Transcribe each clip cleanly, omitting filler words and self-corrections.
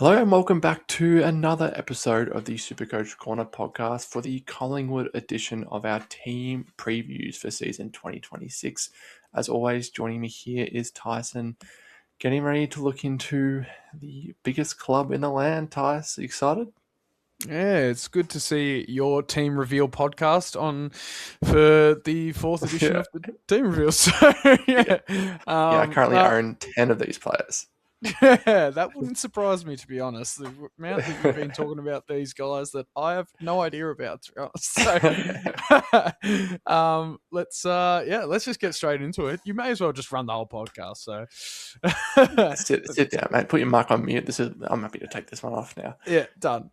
Hello and welcome back to another episode of the SuperCoach Corner podcast for the Collingwood edition of our team previews for season 2026. As always, joining me here is Tyson, getting ready to look into the biggest club in the land. Tyson, are you excited? Yeah, it's good to see your team reveal podcast on for the fourth edition of the team reveal. So Yeah, I currently own 10 of these players. Yeah, that wouldn't surprise me, to be honest. The amount that you've been talking about these guys that I have no idea about, to be honest. So, let's just get straight into it. You may as well just run the whole podcast. So, sit down, mate. Put your mic on mute. I'm happy to take this one off now. Yeah, done.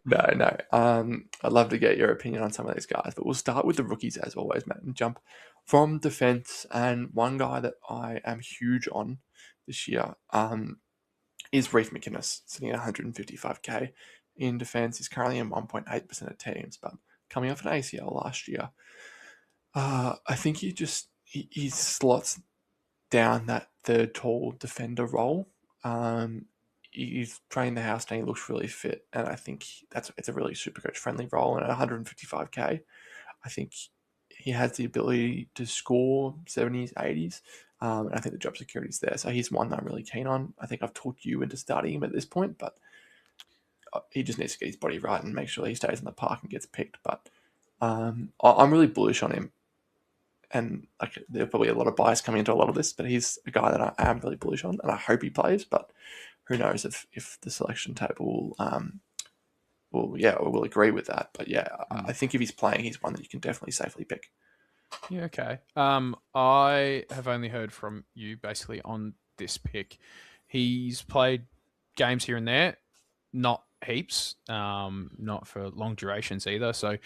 No. I'd love to get your opinion on some of these guys, but we'll start with the rookies as always, Matt, and jump from defense. And one guy that I am huge on this year is Reef McInnes, sitting at 155k in defense. He's currently in 1.8% of teams, but coming off an ACL last year, I think he slots down that third tall defender role. He's trained the house and he looks really fit, and I think it's a really SuperCoach friendly role. And at 155k, I think he has the ability to score 70s, 80s. And I think the job security is there. So he's one that I'm really keen on. I think I've talked you into starting him at this point, but he just needs to get his body right and make sure he stays in the park and gets picked. But I'm really bullish on him. And there's probably a lot of bias coming into a lot of this, but he's a guy that I am really bullish on, and I hope he plays. But who knows if the selection table will agree with that. But yeah, I think if he's playing, he's one that you can definitely safely pick. Yeah, okay. I have only heard from you basically on this pick. He's played games here and there, not heaps, not for long durations either. So,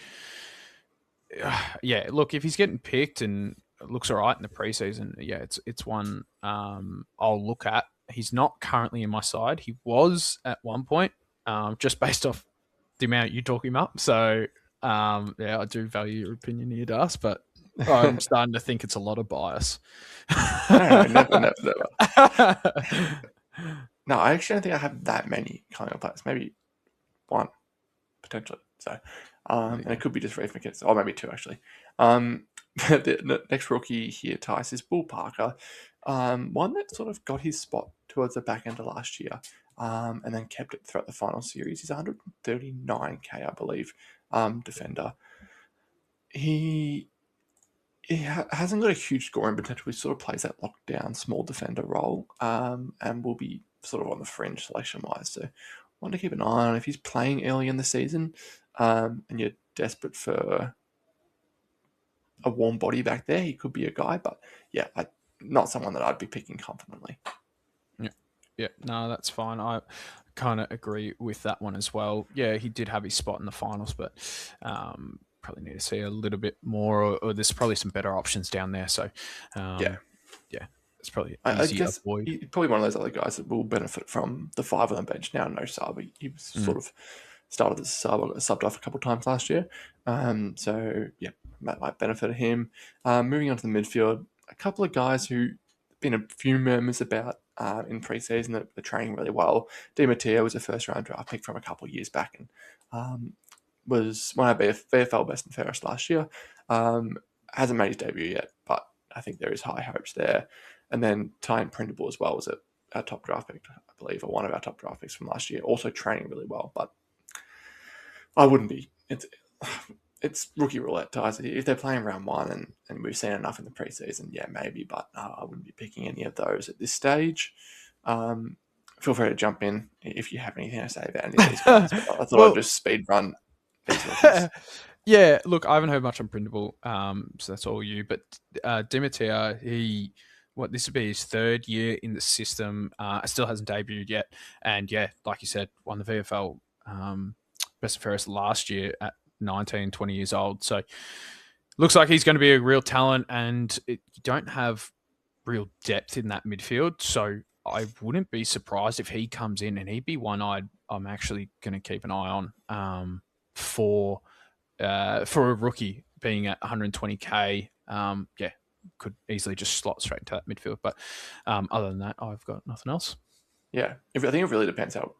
yeah, look, if he's getting picked and it looks all right in the preseason, yeah, it's one I'll look at. He's not currently in my side. He was at one point, just based off the amount you talk him up. So, yeah, I do value your opinion here, Das, but I'm starting to think it's a lot of bias. No, never. No, I actually don't think I have that many Collingwood players. Maybe one, potentially. So, and it could be just Reef McInnes, or maybe two actually. The next rookie here, Tice, is Will Parker. One that sort of got his spot towards the back end of last year, and then kept it throughout the final series. He's 139k, I believe, defender. He hasn't got a huge scoring potential. He sort of plays that lockdown small defender role, and will be sort of on the fringe selection-wise. So, want to keep an eye on if he's playing early in the season, and you're desperate for a warm body back there. He could be a guy, but yeah, not someone that I'd be picking confidently. Yeah, no, that's fine. I kind of agree with that one as well. Yeah, he did have his spot in the finals, but probably need to see a little bit more, or there's probably some better options down there. So, yeah, it's probably easy to avoid. He's probably one of those other guys that will benefit from the five on the bench now. No sub. He was sort of started as a sub. I got subbed off a couple of times last year. So yeah, that might benefit him. Moving on to the midfield, a couple of guys who been a few murmurs about in preseason that are training really well. Di Matteo was a first round draft pick from a couple of years back, and was one of VFL best and fairest last year. Hasn't made his debut yet, but I think there is high hopes there. And then Tyne Printable as well was our top draft pick, I believe, or one of our top draft picks from last year. Also training really well, but I wouldn't be. It's rookie roulette, Ties. If they're playing round one and we've seen enough in the preseason, yeah, maybe, but I wouldn't be picking any of those at this stage. Feel free to jump in if you have anything to say about any of these guys. I thought I'd just speed run these rookies. Yeah, look, I haven't heard much on Printable, so that's all you. But Di Matteo, this would be his third year in the system. Still hasn't debuted yet. And yeah, like you said, won the VFL best and fairest last year at 19, 20 years old. So looks like he's going to be a real talent, and you don't have real depth in that midfield. So I wouldn't be surprised if he comes in, and he'd be one I'm actually going to keep an eye on for a rookie being at 120k. Yeah, could easily just slot straight into that midfield. But other than that, I've got nothing else. Yeah, I think it really depends how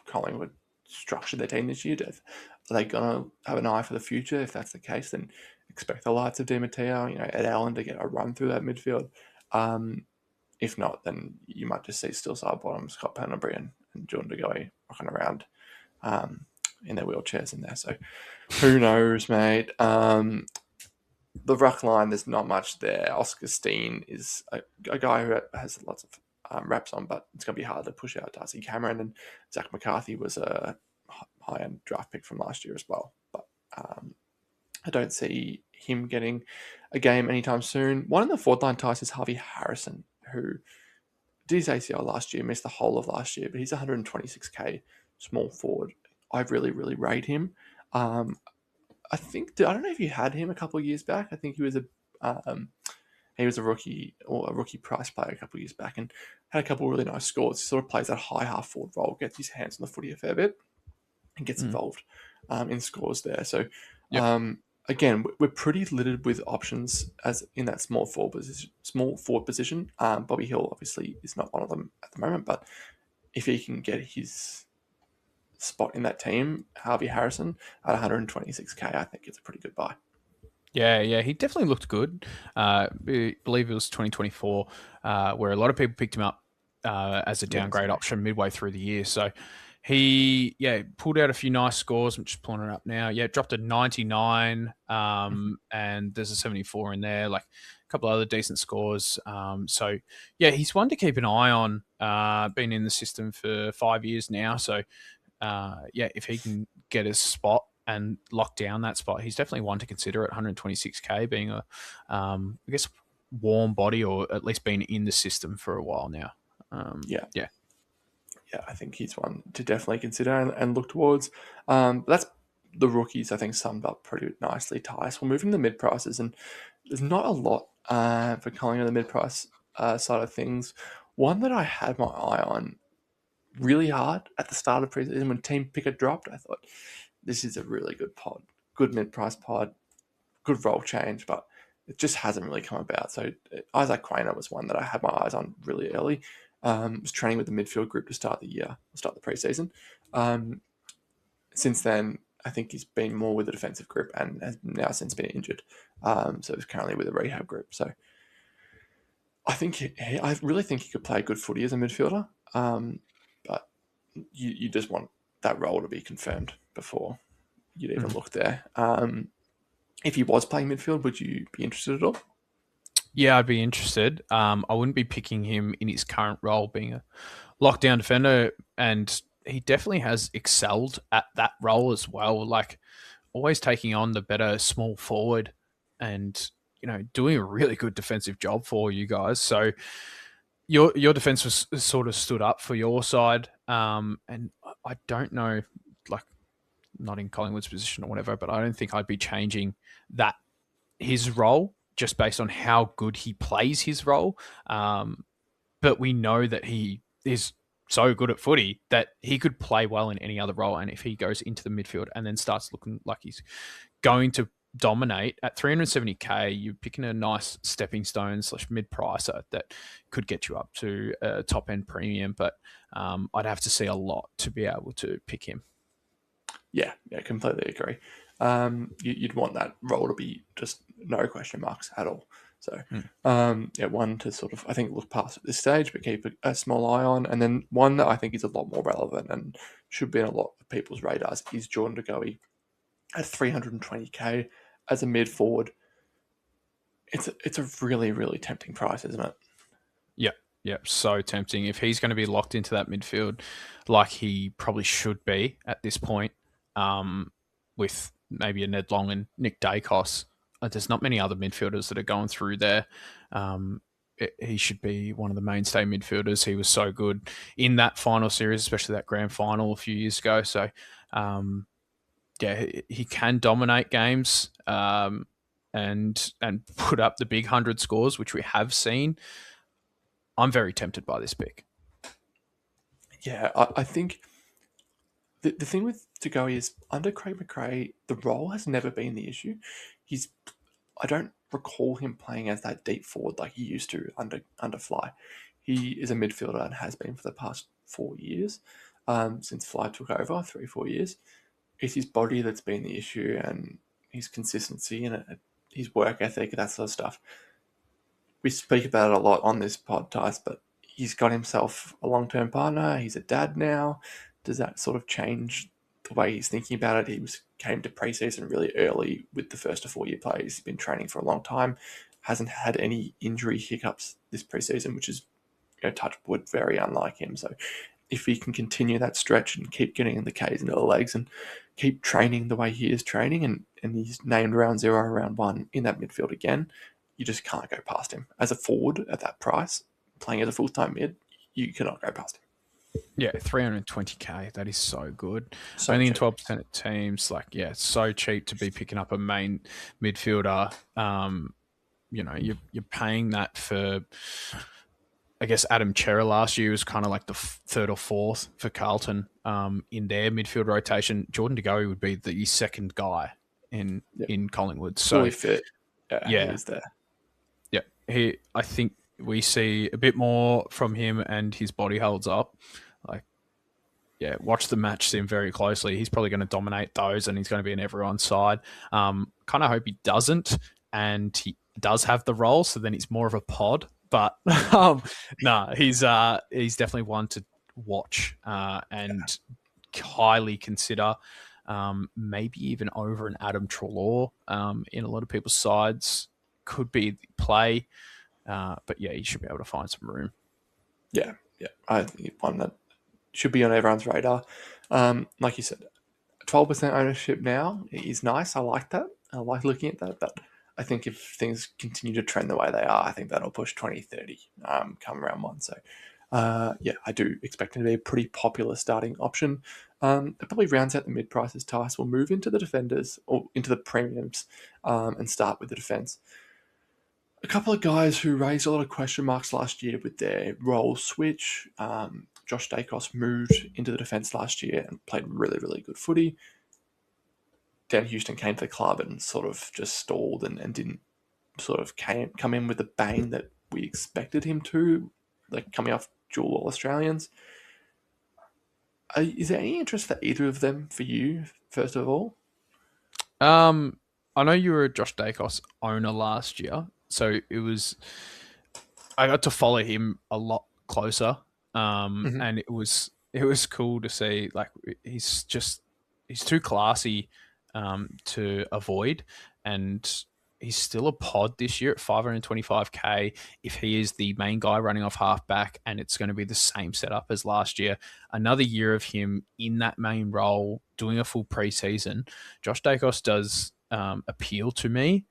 Collingwood structure their team this year. Are they going to have an eye for the future? If that's the case, then expect the likes of Di Matteo, Ed Allen to get a run through that midfield. If not, then you might just see still side bottom Scott Pennebury and Jordan De Goey rocking around in their wheelchairs in there. So who knows, mate? The ruck line, there's not much there. Oscar Steen is a guy who has lots of reps on, but it's going to be hard to push out Darcy Cameron. And Zach McCarthy was a high-end draft pick from last year as well. But I don't see him getting a game anytime soon. One of the forward line ties is Harvey Harrison, who did his ACL last year, missed the whole of last year, but he's 126k small forward. I really, really rate him. I don't know if you had him a couple of years back. I think he was a rookie or a rookie price player a couple of years back and had a couple of really nice scores. He sort of plays that high half forward role, gets his hands on the footy a fair bit, and gets involved in scores there. So again, we're pretty littered with options as in that small forward position. Bobby Hill obviously is not one of them at the moment, but if he can get his spot in that team, Harvey Harrison at 126k, I think it's a pretty good buy. Yeah, he definitely looked good. I believe it was 2024, where a lot of people picked him up as a downgrade option midway through the year. So he, pulled out a few nice scores. I'm just pulling it up now. Yeah, dropped a 99, and there's a 74 in there, like a couple of other decent scores. So, he's one to keep an eye on. Been in the system for 5 years now. So, if he can get his spot and lock down that spot, he's definitely one to consider at 126k, being a, I guess, warm body, or at least been in the system for a while now. I think he's one to definitely consider and look towards. That's the rookies, I think, summed up pretty nicely, Tice. We're moving the mid prices, and there's not a lot for calling on the mid price side of things. One that I had my eye on really hard at the start of preseason when Team Picker dropped, I thought this is a really good pod, good mid price pod, good role change, but it just hasn't really come about. So Isaac Quainer was one that I had my eyes on really early. Was training with the midfield group to start the preseason. Since then, I think he's been more with the defensive group and has now since been injured. So he's currently with a rehab group. So I really think he could play good footy as a midfielder. But you just want that role to be confirmed before you'd even look there. If he was playing midfield, would you be interested at all? Yeah, I'd be interested. I wouldn't be picking him in his current role, being a lockdown defender, and he definitely has excelled at that role as well. Like, always taking on the better small forward, and doing a really good defensive job for you guys. So your defense was sort of stood up for your side, and I don't know, like, not in Collingwood's position or whatever, but I don't think I'd be changing his role just based on how good he plays his role. But we know that he is so good at footy that he could play well in any other role. And if he goes into the midfield and then starts looking like he's going to dominate at 370k, you're picking a nice stepping stone / mid pricer that could get you up to a top end premium. But I'd have to see a lot to be able to pick him. Yeah, completely agree. You'd want that role to be just no question marks at all. So, one to sort of, I think, look past at this stage, but keep a small eye on. And then one that I think is a lot more relevant and should be in a lot of people's radars is Jordan De Goey at 320k as a mid forward. It's a really, really tempting price, isn't it? Yeah, so tempting. If he's going to be locked into that midfield like he probably should be at this point, with maybe a Ned Long and Nick Dacos, there's not many other midfielders that are going through there. He should be one of the mainstay midfielders. He was so good in that final series, especially that grand final a few years ago. So, he can dominate games and put up the big 100 scores, which we have seen. I'm very tempted by this pick. Yeah, I think the thing with De Goey is under Craig McRae, the role has never been the issue. I don't recall him playing as that deep forward like he used to under Fly. he is a midfielder and has been for the past 4 years, since Fly took over, 3-4 years. It's his body that's been the issue, and his consistency and his work ethic, that sort of stuff. We speak about it a lot on this podcast, but he's got himself a long-term partner. He's a dad now. Does that sort of change the way he's thinking about it? Came to preseason really early with the first to 4-year players. He's been training for a long time. Hasn't had any injury hiccups this preseason, which is, touch wood, very unlike him. So if he can continue that stretch and keep getting the Ks into the legs and keep training the way he is training, and he's named round 0, round 1 in that midfield again, you just can't go past him. As a forward at that price, playing as a full-time mid, you cannot go past him. Yeah, 320k. That is so good. So Only cheap. in 12% of teams. It's so cheap to be picking up a main midfielder. You're paying that for. I guess Adam Chera last year was kind of like the third or fourth for Carlton in their midfield rotation. Jordan De Goey would be the second guy in Collingwood. So fully fit. Yeah, he's there. Yeah, I think we see a bit more from him, and his body holds up. Watch the match sim very closely. He's probably going to dominate those, and he's going to be in everyone's side. Kind of hope he doesn't, and he does have the role, so then it's more of a pod. But he's definitely one to watch and highly consider. Maybe even over an Adam Treloar in a lot of people's sides could be the play. But yeah, he should be able to find some room. Yeah. I think one that should be on everyone's radar. Like you said, 12% ownership now is nice. I like that. I like looking at that. But I think if things continue to trend the way they are, I think that'll push 20, 30 come round 1. So, I do expect it to be a pretty popular starting option. It probably rounds out the mid-prices. Tice will move into the defenders or into the premiums and start with the defence. A couple of guys who raised a lot of question marks last year with their role switch. Josh Dacos moved into the defence last year and played really, really good footy. Dan Houston came to the club and sort of just stalled and didn't sort of come in with the bang that we expected him to, like coming off dual All-Australians. Is there any interest for either of them for you, first of all? I know you were a Josh Dacos owner last year, so I got to follow him a lot closer, and it was cool to see. He's too classy to avoid, and he's still a pod this year at 525k. If he is the main guy running off halfback, and it's going to be the same setup as last year, another year of him in that main role doing a full preseason, Josh Dacos does appeal to me.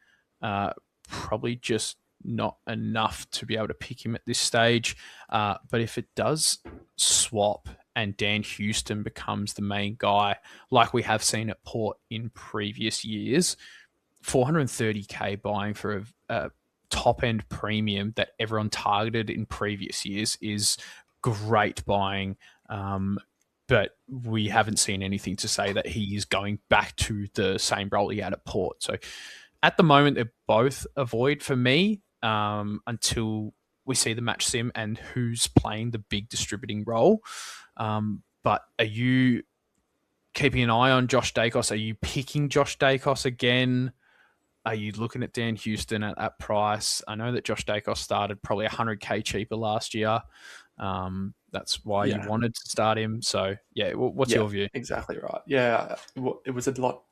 Probably just not enough to be able to pick him at this stage. But if it does swap and Dan Houston becomes the main guy, like we have seen at Port in previous years, 430k buying for a top-end premium that everyone targeted in previous years is great buying. But we haven't seen anything to say that he is going back to the same role he had at Port. So at the moment, they're both a void for me until we see the match sim and who's playing the big distributing role. But are you keeping an eye on Josh Dacos? Are you picking Josh Dacos again? Are you looking at Dan Houston at that price? I know that Josh Dacos started probably 100k cheaper last year. That's why you wanted to start him. So, what's your view? Exactly right. Yeah, it was a lot.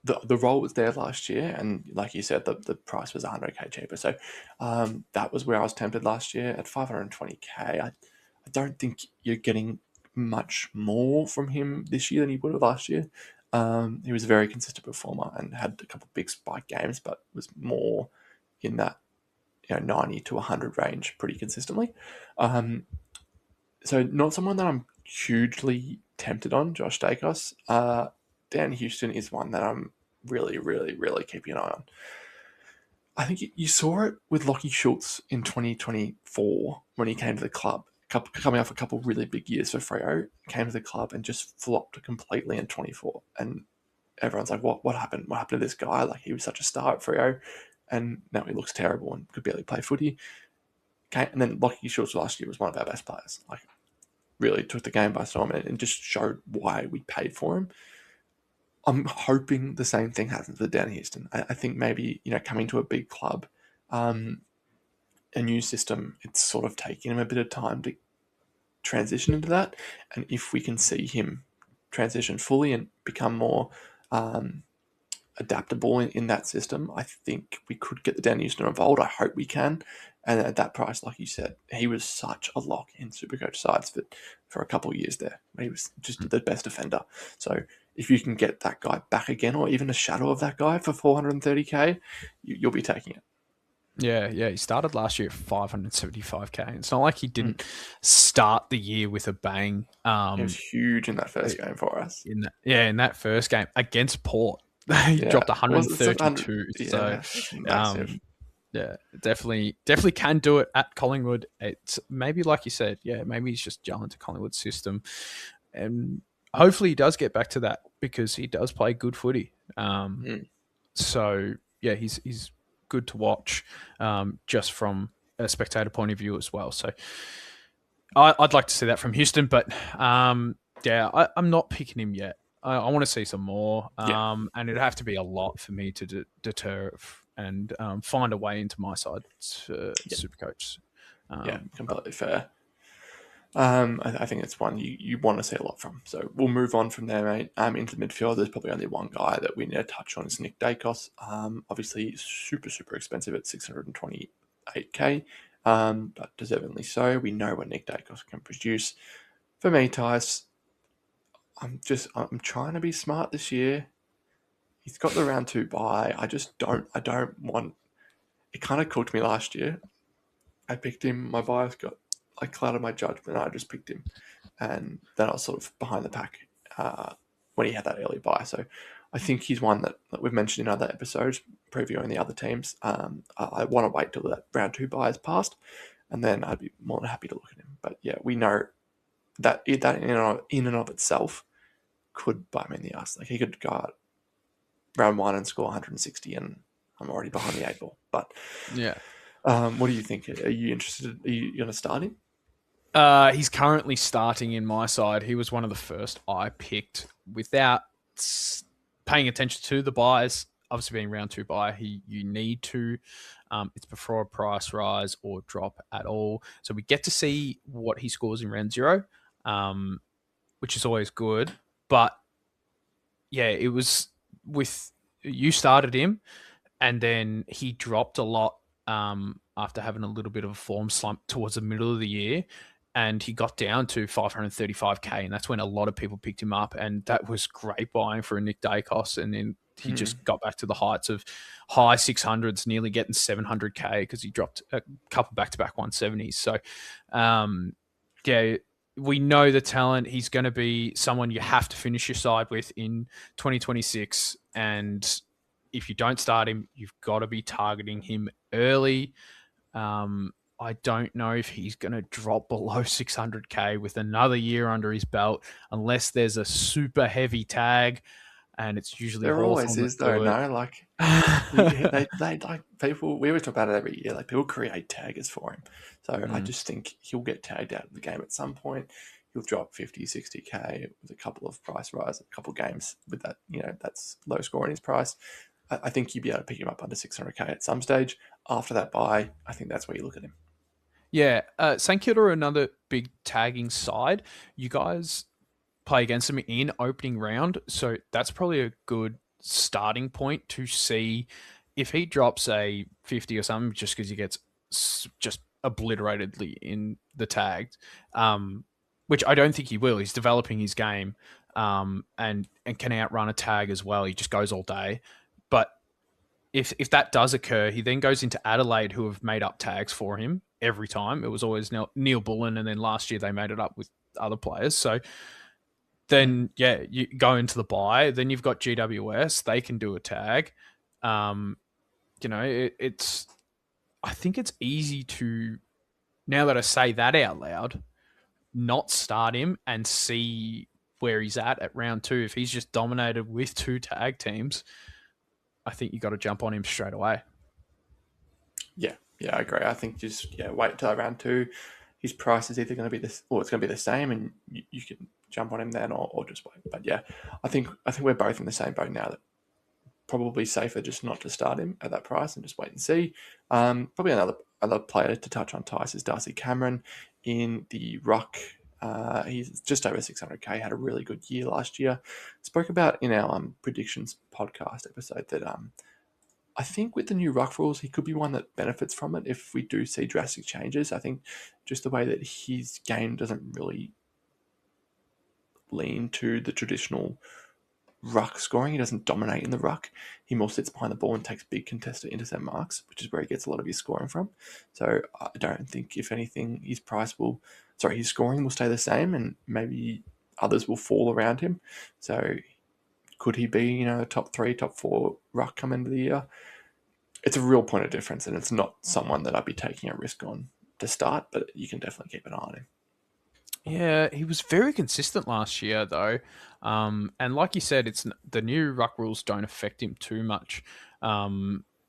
The role was there last year, and like you said, the price was 100k cheaper. So that was where I was tempted last year at 520k. I don't think you're getting much more from him this year than you would have last year. He was a very consistent performer and had a couple of big spike games, but was more in that 90 to 100 range pretty consistently. So not someone that I'm hugely tempted on, Josh Dacos. Dan Houston is one that I'm really, really, really keeping an eye on. I think you saw it with Lachie Schultz in 2024 when he came to the club, coming off a couple really big years for Freo, came to the club and just flopped completely in 24. And everyone's like, what happened? What happened to this guy? Like, he was such a star at Freo, and now he looks terrible and could barely play footy. And then Lockie Schultz last year was one of our best players. Like, really took the game by storm and just showed why we paid for him. I'm hoping the same thing happens with Dan Houston. I think maybe, coming to a big club, a new system, it's sort of taking him a bit of time to transition into that. And if we can see him transition fully and become more adaptable in that system, I think we could get the Dan Houston involved. I hope we can. And at that price, like you said, he was such a lock in SuperCoach sides for a couple of years there. He was just the best defender. So if you can get that guy back again, or even a shadow of that guy for 430k, you'll be taking it. Yeah. He started last year at 575k. It's not like he didn't start the year with a bang. It was huge in that first game for us. In that first game against Port, he dropped 132. Yeah, massive. Definitely can do it at Collingwood. It's maybe, like you said, maybe he's just gelling to Collingwood's system, and hopefully he does get back to that because he does play good footy. So yeah, he's good to watch, just from a spectator point of view as well. So I'd like to see that from Houston, but I'm not picking him yet. I want to see some more, and it'd have to be a lot for me to deter and find a way into my side to SuperCoach. Completely fair. I think it's one you want to see a lot from. So we'll move on from there, mate. Into the midfield, there's probably only one guy that we need to touch on is Nick Dacos. Obviously, super, super expensive at 628k, but deservingly so. We know what Nick Dacos can produce. For me, Tice, I'm trying to be smart this year. He's got the round 2 bye. I don't want. It kind of cooked me last year. I picked him. My bias clouded my judgment. I just picked him, and then I was sort of behind the pack when he had that early bye. So I think he's one that we've mentioned in other episodes, previewing the other teams. I want to wait till that round 2 bye has passed, and then I'd be more than happy to look at him. But yeah, we know that in and of itself could bite me in the ass. Like, he could go out round 1 and score 160, and I'm already behind the 8 ball. But yeah. What do you think? Are you interested? Are you going to start him? He's currently starting in my side. He was one of the first I picked without paying attention to the buys. Obviously, being round 2 buy, you need to. It's before a price rise or drop at all. So we get to see what he scores in round 0, which is always good. But yeah, it was with you started him, and then he dropped a lot after having a little bit of a form slump towards the middle of the year, and he got down to 535k, and that's when a lot of people picked him up, and that was great buying for a Nick Dacos, and then he just got back to the heights of high 600s, nearly getting 700k because he dropped a couple back-to-back 170s. So, we know the talent. He's going to be someone you have to finish your side with in 2026, and if you don't start him, you've got to be targeting him early. I don't know if he's going to drop below 600k with another year under his belt, unless there's a super heavy tag, and it's usually there always is though. No, like they like people. We always talk about it every year. Like, people create taggers for him, so I just think he'll get tagged out of the game at some point. He'll drop 50, 60k with a couple of price rise, a couple of games with that. That's low score in his price. I think you'd be able to pick him up under 600k at some stage. After that buy, I think that's where you look at him. Yeah, St Kilda are another big tagging side. You guys play against them in opening round, so that's probably a good starting point to see if he drops a 50 or something, just because he gets just obliteratedly in the tagged, which I don't think he will. He's developing his game, and can outrun a tag as well. He just goes all day. But if that does occur, he then goes into Adelaide, who have made up tags for him every time. It was always Neil Bullen, and then last year they made it up with other players. So then, you go into the bye. Then you've got GWS. They can do a tag. It's. I think it's easy to, now that I say that out loud, not start him and see where he's at round 2. If he's just dominated with 2 tag teams, I think you got to jump on him straight away. Yeah, Yeah, I agree. I think just wait until round two. His price is either going to be this, or it's going to be the same, and you can jump on him then, or just wait. But yeah, I think we're both in the same boat now. That probably safer just not to start him at that price and just wait and see. Probably another player to touch on, Tice, is Darcy Cameron in the ruck. He's just over 600k. Had a really good year last year. Spoke about in our predictions podcast episode that I think with the new ruck rules, he could be one that benefits from it if we do see drastic changes. I think just the way that his game doesn't really lean to the traditional ruck scoring. He doesn't dominate in the ruck. He more sits behind the ball and takes big contested intercept marks, which is where he gets a lot of his scoring from. So I don't think, if anything, his scoring will stay the same, and maybe others will fall around him. So could he be, a top 3, top 4 ruck come into the year? It's a real point of difference, and it's not someone that I'd be taking a risk on to start, but you can definitely keep an eye on him. Yeah, he was very consistent last year, though. And like you said, it's the new ruck rules don't affect him too much.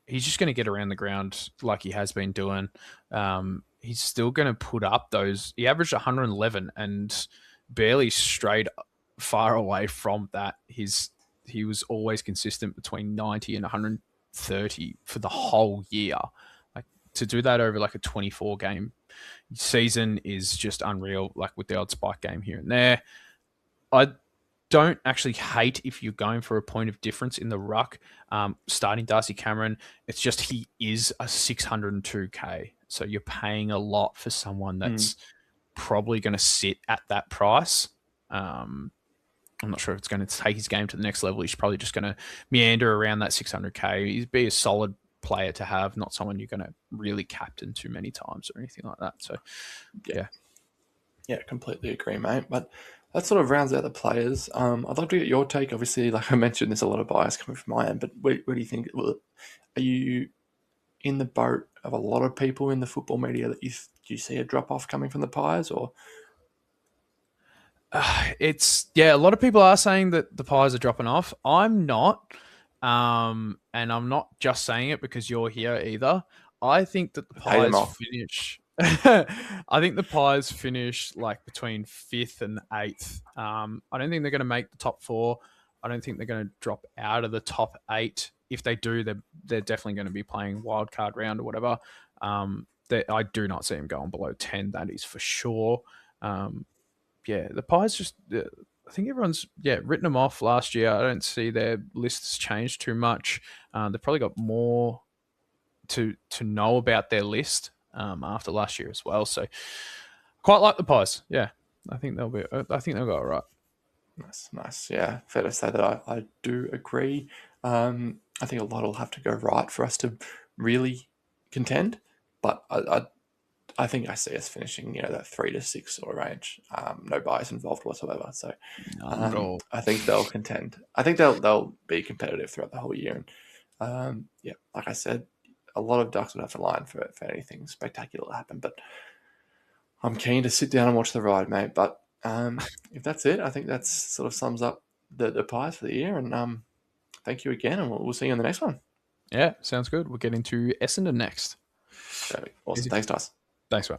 He's just going to get around the ground like he has been doing. He's still going to put up those. He averaged 111 and barely strayed far away from that. He was always consistent between 90 and 130 for the whole year. Like, to do that over like a 24 game season is just unreal, like with the odd spike game here and there. I don't actually hate if you're going for a point of difference in the ruck. Starting Darcy Cameron, it's just he is a 602k. So you're paying a lot for someone that's probably going to sit at that price. I'm not sure if it's going to take his game to the next level. He's probably just going to meander around that 600k. He'd be a solid player to have, not someone you're going to really captain too many times or anything like that. So, yeah. Yeah, completely agree, mate. But that sort of rounds out the players. I'd love to get your take. Obviously, like I mentioned, there's a lot of bias coming from my end, but where do you think? Are you in the boat of a lot of people in the football media that you see a drop off coming from the Pies, or A lot of people are saying that the Pies are dropping off. I'm not. And I'm not just saying it because you're here either. I think that the pay them Pies off? finish. I think the Pies finish like between 5th and 8th. I don't think they're going to make the top 4. I don't think they're going to drop out of the top 8. If they do, they're definitely going to be playing wild card round or whatever. I do not see them going below 10. That is for sure. The Pies just. I think everyone's written them off last year. I don't see their lists change too much. They've probably got more to know about their list after last year as well. So quite like the Pies. Yeah, I think they'll go all right. Nice. Yeah, fair to say that I do agree. I think a lot will have to go right for us to really contend, but I think I see us finishing, that 3 to 6 sort of range. No bias involved whatsoever. So None at all. I think they'll contend. I think they'll be competitive throughout the whole year. And like I said, a lot of ducks would have to line for anything spectacular to happen. But I'm keen to sit down and watch the ride, mate. But if that's it, I think that sort of sums up the Pies for the year. And thank you again, and we'll see you on the next one. Yeah, sounds good. We'll get into Essendon next. Awesome. Thanks, Dice. Thanks, man.